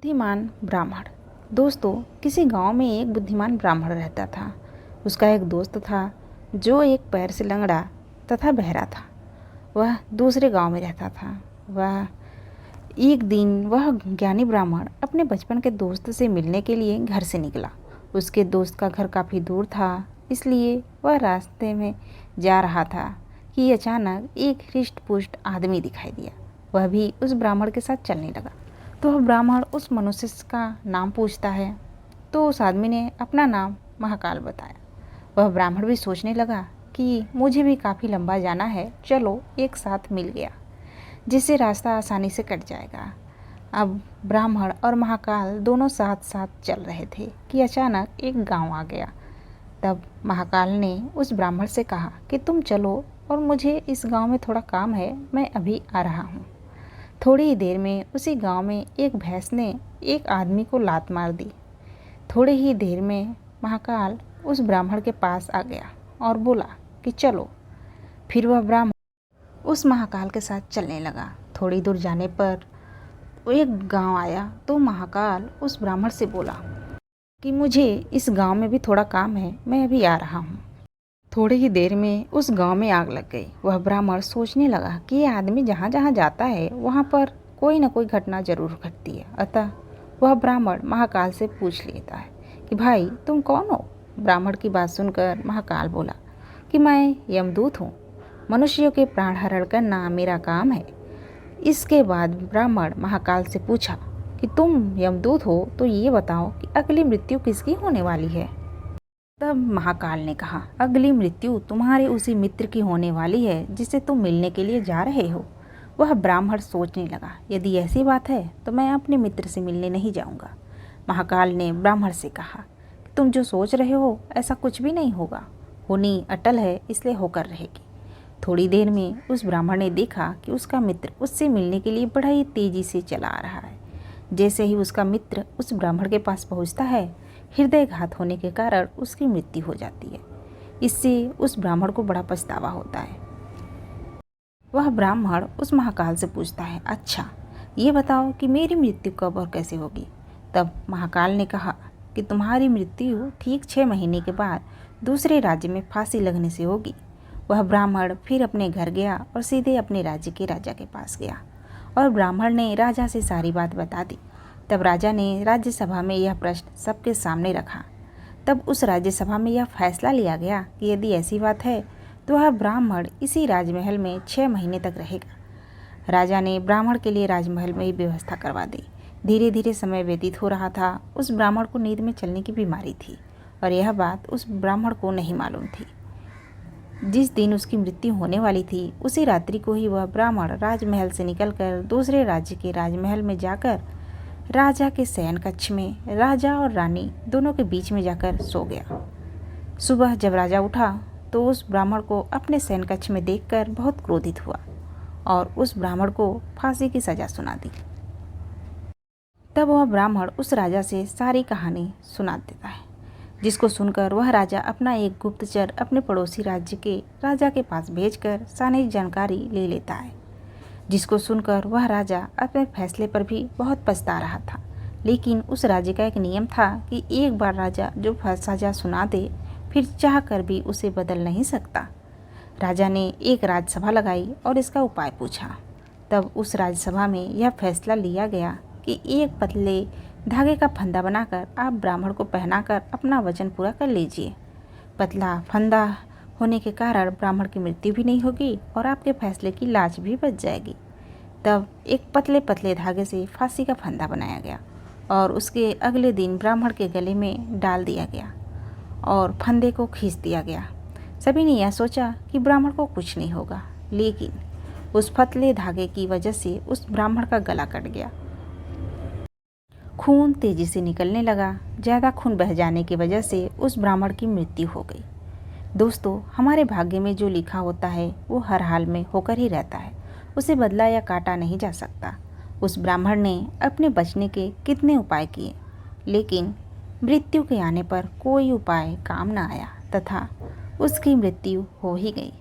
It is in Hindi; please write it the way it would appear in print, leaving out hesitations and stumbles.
बुद्धिमान ब्राह्मण। दोस्तों, किसी गांव में एक बुद्धिमान ब्राह्मण रहता था। उसका एक दोस्त था जो एक पैर से लंगड़ा तथा बहरा था। वह दूसरे गांव में रहता था। एक दिन वह ज्ञानी ब्राह्मण अपने बचपन के दोस्त से मिलने के लिए घर से निकला। उसके दोस्त का घर काफ़ी दूर था, इसलिए वह रास्ते में जा रहा था कि अचानक एक हृष्ट पुष्ट आदमी दिखाई दिया। वह भी उस ब्राह्मण के साथ चलने लगा। तो वह ब्राह्मण उस मनुष्य का नाम पूछता है, तो उस आदमी ने अपना नाम महाकाल बताया। वह ब्राह्मण भी सोचने लगा कि मुझे भी काफ़ी लंबा जाना है, चलो एक साथ मिल गया, जिससे रास्ता आसानी से कट जाएगा। अब ब्राह्मण और महाकाल दोनों साथ साथ चल रहे थे कि अचानक एक गांव आ गया। तब महाकाल ने उस ब्राह्मण से कहा कि तुम चलो और मुझे इस गांव में थोड़ा काम है, मैं अभी आ रहा हूँ। थोड़ी ही देर में उसी गांव में एक भैंस ने एक आदमी को लात मार दी। थोड़ी ही देर में महाकाल उस ब्राह्मण के पास आ गया और बोला कि चलो। फिर वह ब्राह्मण उस महाकाल के साथ चलने लगा। थोड़ी दूर जाने पर एक गांव आया तो महाकाल उस ब्राह्मण से बोला कि मुझे इस गांव में भी थोड़ा काम है, मैं अभी आ रहा हूँ। थोड़ी ही देर में उस गांव में आग लग गई। वह ब्राह्मण सोचने लगा कि ये आदमी जहाँ जहाँ जाता है वहाँ पर कोई न कोई घटना जरूर घटती है। अतः वह ब्राह्मण महाकाल से पूछ लेता है कि भाई तुम कौन हो। ब्राह्मण की बात सुनकर महाकाल बोला कि मैं यमदूत हूँ, मनुष्यों के प्राण हरण करना मेरा काम है। इसके बाद ब्राह्मण महाकाल से पूछा कि तुम यमदूत हो तो ये बताओ कि अगली मृत्यु किसकी होने वाली है। तब महाकाल ने कहा, अगली मृत्यु तुम्हारे उसी मित्र की होने वाली है जिससे तुम मिलने के लिए जा रहे हो। वह ब्राह्मण सोचने लगा, यदि ऐसी बात है तो मैं अपने मित्र से मिलने नहीं जाऊंगा। महाकाल ने ब्राह्मण से कहा, तुम जो सोच रहे हो ऐसा कुछ भी नहीं होगा, होनी अटल है इसलिए होकर रहेगी। थोड़ी देर में उस ब्राह्मण ने देखा कि उसका मित्र उससे मिलने के लिए बड़ा ही तेजी से चला आ रहा है। जैसे ही उसका मित्र उस ब्राह्मण के पास पहुंचता है, हृदयघात होने के कारण उसकी मृत्यु हो जाती है। इससे उस ब्राह्मण को बड़ा पछतावा होता है। वह ब्राह्मण उस महाकाल से पूछता है, अच्छा ये बताओ कि मेरी मृत्यु कब और कैसे होगी। तब महाकाल ने कहा कि तुम्हारी मृत्यु ठीक 6 महीने के बाद दूसरे राज्य में फांसी लगने से होगी। वह ब्राह्मण फिर अपने घर गया और सीधे अपने राज्य के राजा के पास गया और ब्राह्मण ने राजा से सारी बात बता दी। तब राजा ने राज्यसभा में यह प्रश्न सबके सामने रखा। तब उस राज्यसभा में यह फैसला लिया गया कि यदि ऐसी बात है तो वह ब्राह्मण इसी राजमहल में 6 महीने तक रहेगा। राजा ने ब्राह्मण के लिए राजमहल में ही व्यवस्था करवा दी। धीरे धीरे समय व्यतीत हो रहा था। उस ब्राह्मण को नींद में चलने की बीमारी थी और यह बात उस ब्राह्मण को नहीं मालूम थी। जिस दिन उसकी मृत्यु होने वाली थी उसी रात्रि को ही वह ब्राह्मण राजमहल से निकलकर दूसरे राज्य के राजमहल में जाकर राजा के शयन कक्ष में राजा और रानी दोनों के बीच में जाकर सो गया। सुबह जब राजा उठा तो उस ब्राह्मण को अपने शयन कक्ष में देखकर बहुत क्रोधित हुआ और उस ब्राह्मण को फांसी की सजा सुना दी। तब वह ब्राह्मण उस राजा से सारी कहानी सुना देता है, जिसको सुनकर वह राजा अपना एक गुप्तचर अपने पड़ोसी राज्य के राजा के पास भेजकर सारी जानकारी ले लेता है। जिसको सुनकर वह राजा अपने फैसले पर भी बहुत पछता रहा था। लेकिन उस राज्य का एक नियम था कि एक बार राजा जो सजा सुना दे फिर चाह कर भी उसे बदल नहीं सकता। राजा ने एक राजसभा लगाई और इसका उपाय पूछा। तब उस राजसभा में यह फैसला लिया गया कि एक पतले धागे का फंदा बनाकर आप ब्राह्मण को पहनाकर अपना वचन पूरा कर लीजिए। पतला फंदा होने के कारण ब्राह्मण की मृत्यु भी नहीं होगी और आपके फैसले की लाज भी बच जाएगी। तब एक पतले पतले धागे से फांसी का फंदा बनाया गया और उसके अगले दिन ब्राह्मण के गले में डाल दिया गया और फंदे को खींच दिया गया। सभी ने यह सोचा कि ब्राह्मण को कुछ नहीं होगा, लेकिन उस पतले धागे की वजह से उस ब्राह्मण का गला कट गया। खून तेजी से निकलने लगा। ज़्यादा खून बह जाने की वजह से उस ब्राह्मण की मृत्यु हो गई। दोस्तों, हमारे भाग्य में जो लिखा होता है वो हर हाल में होकर ही रहता है, उसे बदला या काटा नहीं जा सकता। उस ब्राह्मण ने अपने बचने के कितने उपाय किए, लेकिन मृत्यु के आने पर कोई उपाय काम न आया तथा उसकी मृत्यु हो ही गई।